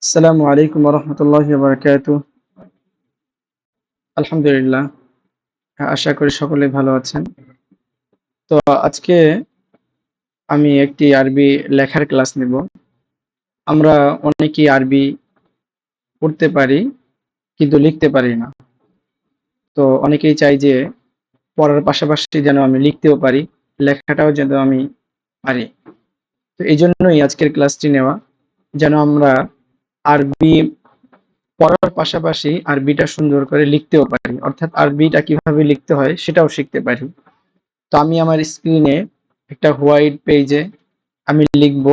আসসালামু আলাইকুম ওয়া বারাকাতুহু। আলহামদুলিল্লাহ। আশা করি সকলেই ভালো আছেন। তো আজকে আমি একটি আরবি লেখার ক্লাস নেব। আমরা অনেকেই আরবি পড়তে পারি কিন্তু লিখতে পারি না। তো অনেকেই চাই যে পড়ার পাশাপাশি যেন আমি লিখতেও পারি, লেখাটাও যেন আমি পারি। তো এইজন্যই আজকের ক্লাসটি নেওয়া, যেন আমরা আরবি পড়ার পাশাপাশি আরবিটা সুন্দর করে লিখতেও পারি। অর্থাৎ আরবিটা কিভাবে লিখতে হয় সেটাও শিখতে পারি। তো আমি আমার স্ক্রিনে একটা হোয়াইট পেজে আমি লিখব।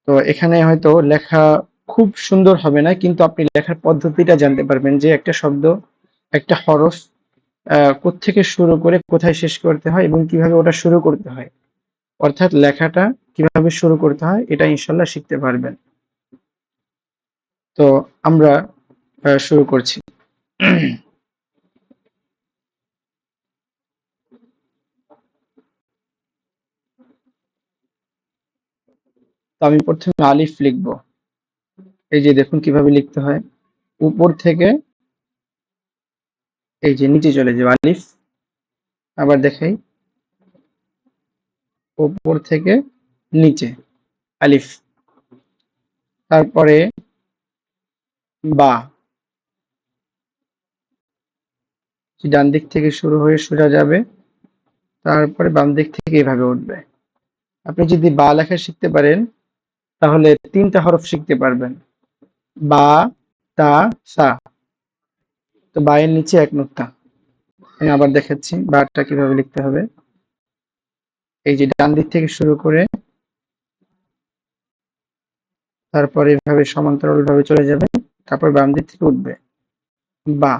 তো এখানে হয়তো লেখা খুব সুন্দর হবে না, কিন্তু আপনি লেখার পদ্ধতিটা জানতে পারবেন যে একটা শব্দ, একটা হরফ কোত্থেকে শুরু করে কোথায় শেষ করতে হয় এবং কিভাবে ওটা শুরু করতে হয়। অর্থাৎ লেখাটা কিভাবে শুরু করতে হয় এটা ইনশাল্লাহ শিখতে পারবেন। তো আমরা শুরু করছি। তো আমি প্রথমে আলিফ লিখব। এই যে দেখুন কিভাবে লিখতে হয়। উপর থেকে এই যে নিচে চলে যাবে আলিফ। আবার দেখাই, উপর থেকে নিচে আলিফ। তারপরে বা, ডান দিক থেকে শুরু হয়ে সোজা যাবে, তারপরে বাম দিক থেকে এভাবে উঠবে। আপনি যদি বা লেখা শিখতে পারেন তাহলে তিনটা হরফ শিখতে পারবেন: বা, তা, সা। তো বা এর নিচে এক নুক্তা। আমি আবার দেখাচ্ছি বাটা কিভাবে লিখতে হবে। এই যে ডান দিক থেকে শুরু করে তারপরে এভাবে সমান্তরাল ভাবে চলে যাবে, তারপর বাম দিক থেকে উঠবে বা।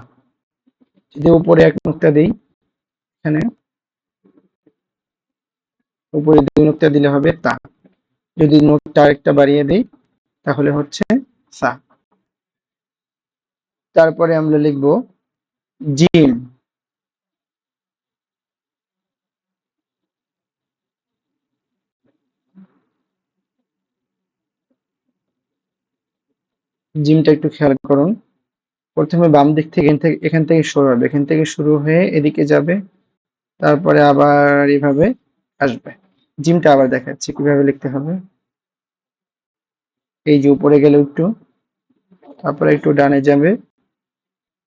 যদি উপরে এক নুক্তা দিই, এখানে উপরে দুই নুক্তা দিলে হবে তা। যদি নোটটা আরেকটা বাড়িয়ে দিই তাহলে হচ্ছে সা। তারপরে আমরা লিখব জিম। জিমটা একটু খেয়াল করুন। প্রথমে বাম দিক থেকে এখান থেকে শুরু হবে, এখান থেকে শুরু হয়ে এদিকে যাবে, তারপরে আবার এভাবে আসবে। জিমটা আবার দেখাচ্ছি কিভাবে লিখতে হবে। এই যে উপরে গেলে একটু, তারপরে একটু ডানে যাবে,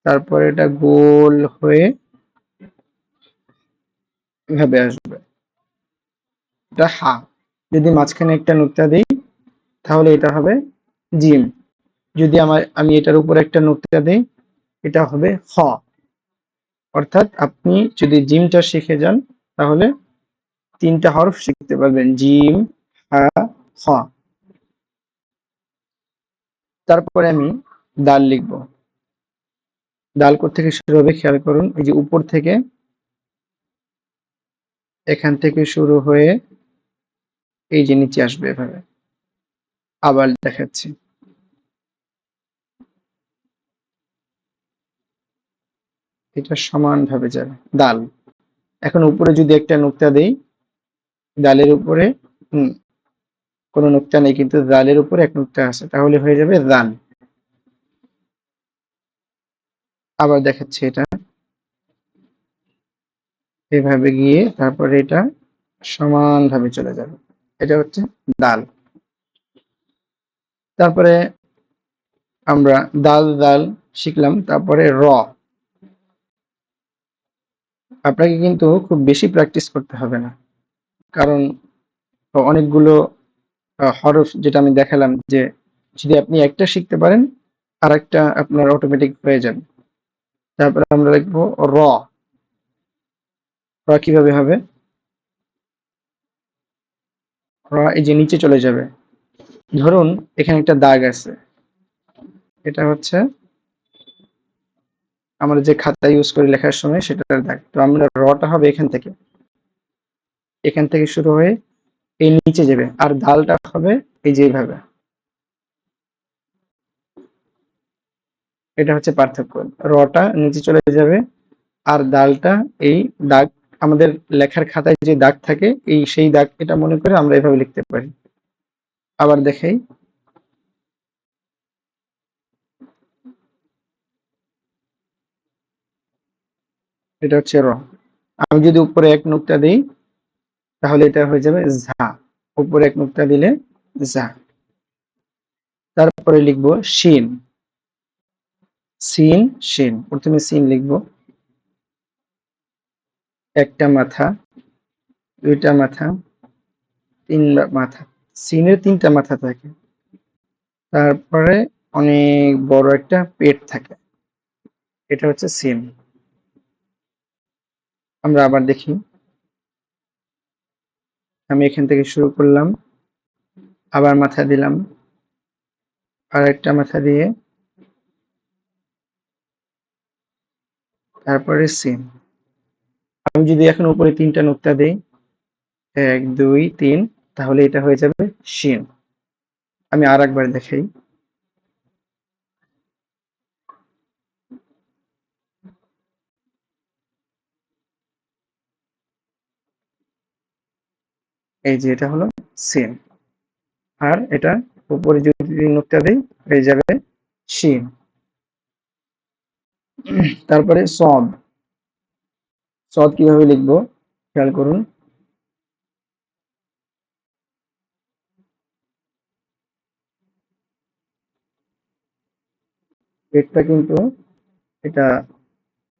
তারপরে এটা গোল হয়ে এভাবে আসবে। এটা হা। যদি মাঝখানে একটা নুক্তা দিই তাহলে এটা হবে জিম। যদি আমি এটার উপর একটা নুক্তা দিই এটা হবে খ। অর্থাৎ আপনি যদি জিমটা শিখে যান তাহলে তিনটা হরফ শিখতে পারবেন: জিম, হা, খ। তারপরে আমি দাল লিখব। দাল কোত্থেকে শুরু হবে খেয়াল করুন। এই যে উপর থেকে, এখান থেকে শুরু হয়ে এই যে নিচে আসবে এভাবে। আবার দেখাচ্ছি। এটা সমানভাবে যাবে দাল। এখন উপরে যদি একটা নুক্তা দেই, দালের উপরে কোনো নুক্তা নেই, কিন্তু দালের উপরে এক নুক্তা আছে, তাহলে হয়ে যাবে দান। আবার দেখাচ্ছি এটা এভাবে গিয়ে তারপরে এটা সমানভাবে চলে যাবে। এটা হচ্ছে দাল। তারপরে আমরা দাল দাল শিখলাম। তারপরে র। আপনাকে কিন্তু খুব বেশি প্র্যাকটিস করতে হবে না, কারণ অনেকগুলো হরফ যেটা আমি দেখালাম যে যদি আপনি একটা শিখতে পারেন আর একটা আপনার অটোমেটিক হয়ে যাবে। তারপরে আমরা লিখবো র। র কিভাবে হবে? র এই যে নিচে চলে যাবে। ধরুন এখানে একটা দাগ আছে, এটা হচ্ছে আমরা যে খাতা ইউজ করি লেখার সময় সেটার দাগ। তো আমরা রটা হবে এখান থেকে, এখান থেকে শুরু হয়ে এই নিচে যাবে, আর দালটা হবে এই যে এইভাবে। এটা হচ্ছে পার্থক্য। রটা নিচে চলে যাবে আর দালটা এই দাগ, আমাদের লেখার খাতায় যে দাগ থাকে এই সেই দাগ, এটা মনে করে আমরা এভাবে লিখতে পারি। আবার দেখাই, এটা হচ্ছে র। আমি যদি উপরে এক নুক্তা দিই তাহলে এটা হয়ে যাবে ঝা। উপরে এক নুক্তা দিলে ঝা। তারপরে লিখবো শিন। সিন শিন। প্রথমে সিন লিখবো, একটা মাথা, দুইটা মাথা, তিন মাথা। সিনের তিনটা মাথা থাকে, তারপরে অনেক বড় একটা পেট থাকে, এটা হচ্ছে সিন। আমরা আবার দেখি, আমি এখান থেকে শুরু করলাম, আবার মাথা দিলাম, আর একটা মাথা দিয়ে, তারপরে সিন। আমি যদি এখন উপরে তিনটা নুক্তা দেই, এক দুই তিন, তাহলে এটা হয়ে যাবে শিন। আমি আর একবার দেখাই, এই যে এটা হলো সিন। আর এটা উপরে যদি তিন নুক্তা দেই হয়ে যাবে শিন। তারপরে সদ। সদ কিভাবে লিখবো খেয়াল করুন, পেটটা কিন্তু এটা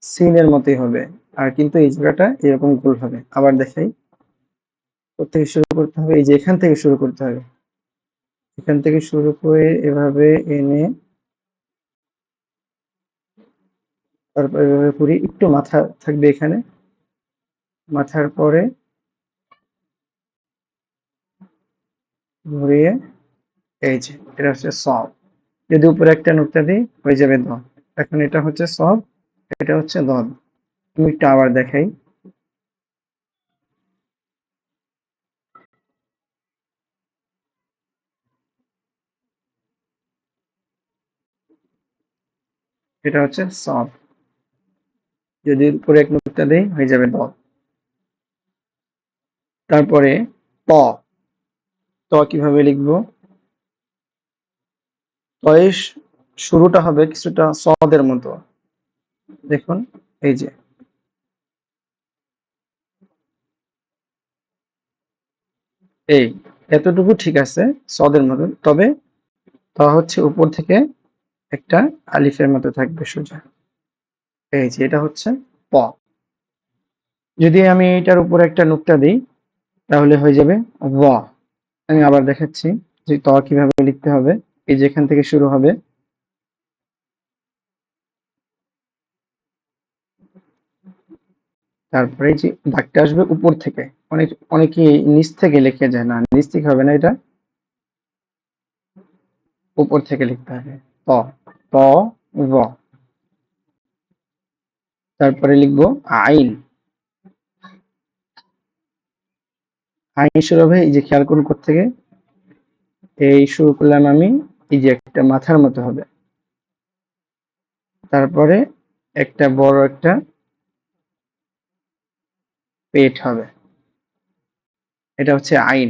সিনের মতোই হবে, আর কিন্তু এই জায়গাটা এরকম গোল হবে। আবার দেখাই, কোত্থেকে শুরু করতে হবে, এই যে এখান থেকে শুরু করতে হবে, এখান থেকে শুরু করে এভাবে এনে তারপর এভাবে করি, একটু মাথা থাকবে এখানে, মাথার পরে ঘুরিয়ে, এই যে এটা হচ্ছে সব। যদি উপরে একটা নুক্তা দিই হয়ে যাবে দ। এখন এটা হচ্ছে সব, এটা হচ্ছে দদ। আমি একটু আবার দেখাই, এটা হচ্ছে সব। যদি উপরে এক নুক্তা দেই হয়ে যাবে দ। তারপরে ত। ত কিভাবে লিখবো, তয়ের শুরুটা হবে কিছুটা সদের মতো, দেখুন, এই যে এই এতটুকু ঠিক আছে সদের মতো, তবে ত হচ্ছে উপর থেকে একটা আলিফের মতো থাকবে সোজা, এই যে এটা হচ্ছে প। যদি আমি এটার উপরে একটা নুক্তা দিই তাহলে হয়ে যাবে ব। আমি আবার দেখাচ্ছি যে ত কিভাবে লিখতে হবে, এই যে এখান থেকে শুরু হবে, তারপরে এই যে দাগটা আসবে উপর থেকে। অনেকে নিচ থেকে লিখে যায়, না নিচ থেকে হবে না, এটা উপর থেকে লিখতে হবে। ত, ত, ব। তারপরে লিখবো আইন। আইন শুরু হবে, এই যে খেয়াল করুন থেকে, এই শুরু করলাম আমি, এই যে একটা মাথার মতো হবে, তারপরে একটা বড় একটা পেট হবে, এটা হচ্ছে আইন।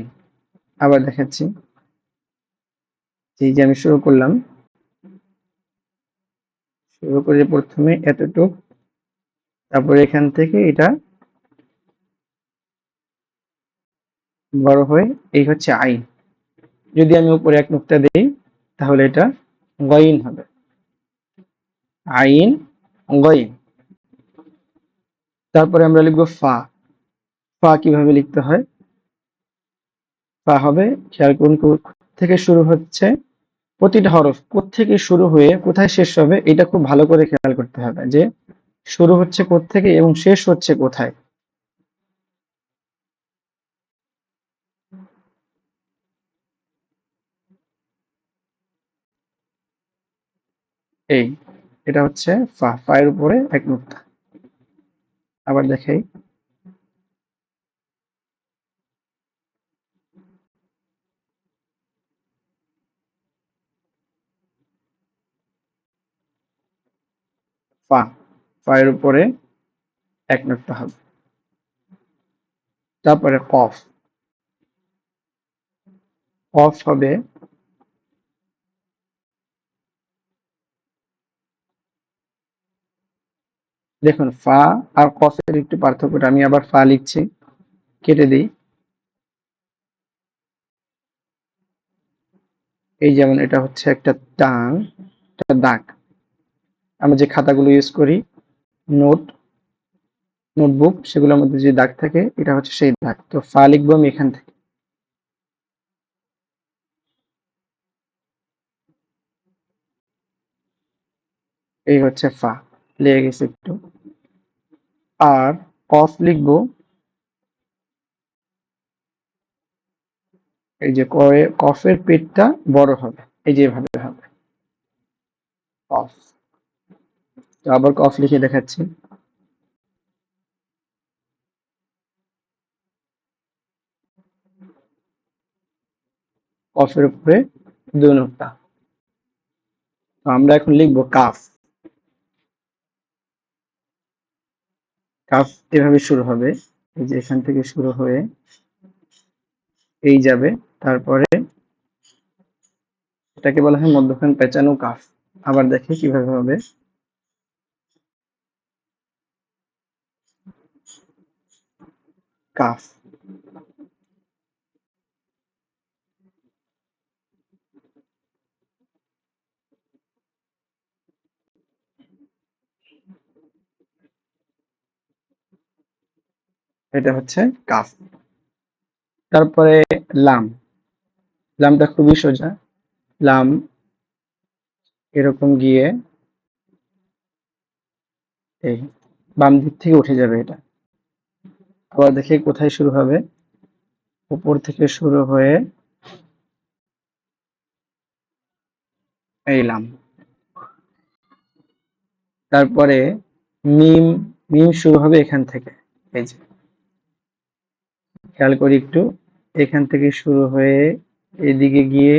আবার দেখাচ্ছি, এই যে আমি শুরু করলাম, শুরু করে প্রথমে এতটুক, তারপরে এখান থেকে এটা বড় হয়ে এই হচ্ছে আইন। যদি আমি উপরে এক নুক্তা দেই তাহলে এটা গইন হবে, আইন গইন। তারপরে আমরা লিখবো ফা। ফা কিভাবে লিখতে হয়, ফা হবে, খেয়াল করুন থেকে শুরু হচ্ছে, প্রতিটা হরফ কোত্থেকে শুরু হয়ে কোথায় শেষ হবে এটা খুব ভালো করে খেয়াল করতে হবে, যে শুরু হচ্ছে কোত্থেকে এবং শেষ হচ্ছে কোথায়। এই এটা হচ্ছে ফা, ফা এর উপরে এক নুক্তা। আবার দেখাই, ফা, ফা এর উপরে এক নুক্তা হবে। তারপরে কফ। কফ হবে, দেখুন ফা আর কফের একটু পার্থক্যটা, আমি আবার ফা লিখছি, কেটে দিই। এই যেমন এটা হচ্ছে একটা টাং, একটা দাগ। আমরা যে খাতাগুলো ইউজ করি, নোট, নোটবুক, সেগুলোর মধ্যে যে দাগ থাকে এটা হচ্ছে সেই দাগ। তো ফা লিখবো আমি এখান থেকে। এই হচ্ছে ফা, লেগে গেছে একটু। আর কফ লিখবো এই যে কফের পেটটা বড় হবে, এই যে এভাবে হবে কফ। তো আবার কফ লিখে দেখাচ্ছি। কফের উপরে দুই নোক্তা। তো আমরা এখন লিখবো কাফ। কাফ এভাবে শুরু হবে, এই যে এখান থেকে শুরু হয়ে এই যাবে, তারপরে এটাকে বলা হয় মধ্যখান পেঁচানো কাফ। আবার দেখি কিভাবে হবে। কাফ। এটা হচ্ছে কাফ। তারপরে লাম। লামটা খুবই সোজা। লাম এরকম গিয়ে এই বাম দিক থেকে উঠে যাবে এটা। আবার দেখি কোথায় শুরু হবে, উপর থেকে শুরু হয়ে এই লাম। তারপরে মিম। মিম শুরু হবে এখান থেকে, এই যে খেয়াল করি একটু, এখান থেকে শুরু হয়ে এদিকে গিয়ে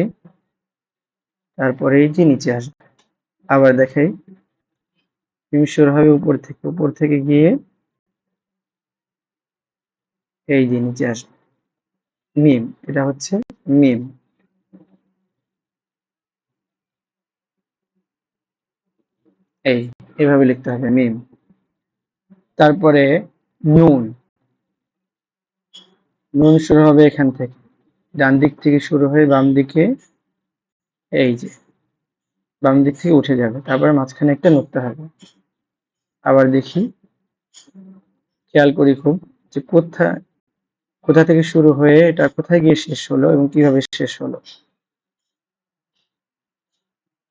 তারপরে এই যে নিচে আসবে। আবার দেখাই, মিম শুরু হবে উপর থেকে, উপর থেকে গিয়ে এই যে নিচে আসবে মিম। এটা হচ্ছে মিম। এই এভাবে লিখতে হবে মিম। তারপরে নুন। নুন শুরু হবে এখান থেকে, ডান দিক থেকে শুরু হয়ে বাম দিকে, এই যে বাম দিক থেকে উঠে যাবে, তারপরে মাঝখানে একটা নোক্তা হবে। আবার দেখি, খেয়াল করি খুব, যে কোথা থেকে শুরু হয়ে এটা কোথায় গিয়ে শেষ হলো এবং কিভাবে শেষ হলো।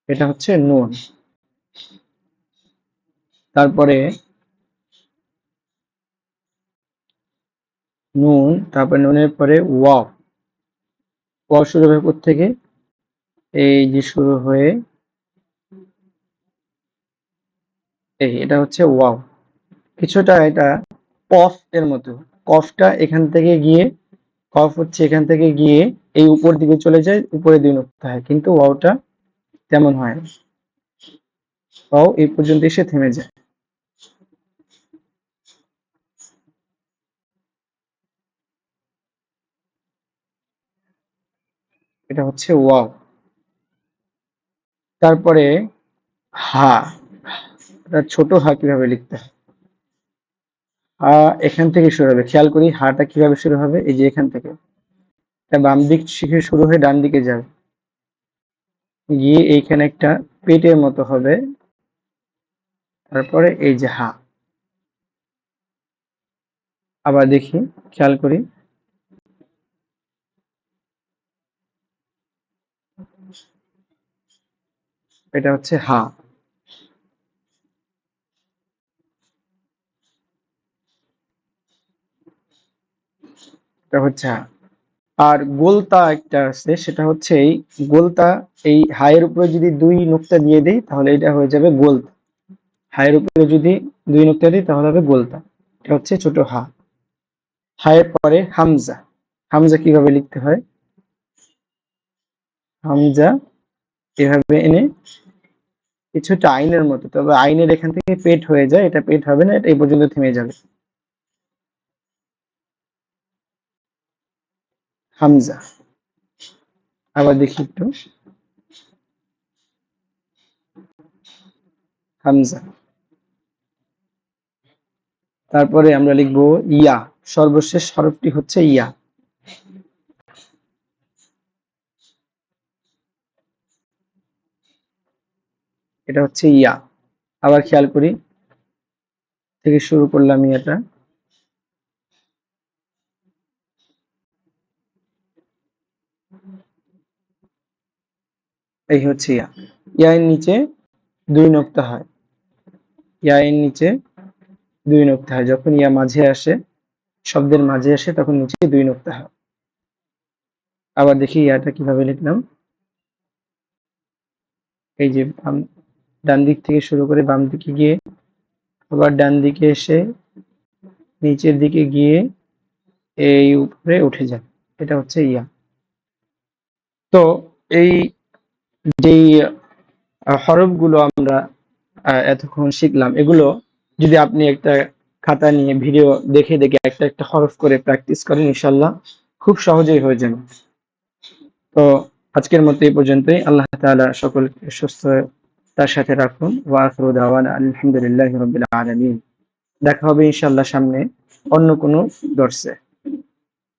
এটা হচ্ছে নুন। তারপরে নুন, তারপরে নুনের পরে ওয়াও। ওয়াও শুরু হবে কোত্থেকে, এই যে শুরু হয়ে এই, এটা হচ্ছে ওয়াও। কিছুটা এটা কফ এর মতো। কফটা এখান থেকে গিয়ে, কফ হচ্ছে এখান থেকে গিয়ে এই উপর দিকে চলে যায়, উপরে দুই নোক্তা হয়, কিন্তু ওয়াওটা তেমন হয় না। ওয়াও এই পর্যন্ত এসে থেমে যায়। এটা হচ্ছে ওয়াও। তারপরে হা। এটা ছোট হা কিভাবে লিখতে হয়। হা এখান থেকে শুরু হবে, খেয়াল করি হাটা কিভাবে শুরু হবে, এই যে এখান থেকে এটা বাম দিক থেকে শুরু হয়ে ডান দিকে যাবে, গিয়ে এইখানে একটা পেটের মতো হবে, তারপরে এই যে হা। আবার দেখি, খেয়াল করি, এটা হচ্ছে হা। এটা হচ্ছে হা। আর গোলতা একটা আছে, সেটা হচ্ছে এই গোলতা। এই হায়ের উপরে যদি দুই নোক্তা দিয়ে দিই তাহলে এটা হয়ে যাবে গোলতা। হায়ের উপরে যদি দুই নোক্তা দিই তাহলে হবে গোলতা। এটা হচ্ছে ছোট হা। হায়ের পরে হামজা। হামজা কিভাবে লিখতে হয়, হামজা এভাবে এনে কিছুটা আইনের মতো, তবে আইনের এখান থেকে পেট হয়ে যায়, এটা পেট হবে না, এটা এই পর্যন্ত থেমে যাবে। হামজা। আবার দেখি একটু, হামজা। তারপরে আমরা লিখব ইয়া, সর্বশেষ হরফটি হচ্ছে ইয়া। এটা হচ্ছে ইয়া। আবার খেয়াল করি, থেকে শুরু করলাম ইয়াটা। এই হচ্ছে ইয়া। ইয়া এর নিচে 2 নোক্তা হয়। ইয়া এর নিচে 2 নোক্তা হয়। যখন ইয়া মাঝে আসে, শব্দের মাঝে আসে, তখন নিচে 2 নোক্তা হয়। আবার দেখি ইয়াটা কিভাবে লিখলাম। এই যে ডান দিক থেকে শুরু করে বাম দিকে গিয়ে, আবার ডান দিকে এসে নিচের দিকে গিয়ে এই উপরে উঠে যায়। এটা হচ্ছে ইয়া। তো এই যেই হরফগুলো আমরা এতক্ষণ শিখলাম, এগুলো যদি আপনি একটা খাতা নিয়ে ভিডিও দেখে দেখে একটা একটা হরফ করে প্র্যাকটিস করেন, ইনশাল্লাহ খুব সহজেই হয়ে যাবে। তো আজকের মতো এই পর্যন্তই। আল্লাহ তাআলা সকলকে সুস্থতার সাথে রাখুন। ওয়া আখিরু দাওয়ানা আলহামদুলিল্লাহি রাব্বিল আলামিন। দেখা হবে ইনশাল্লাহ সামনে অন্য কোনো দর্সে।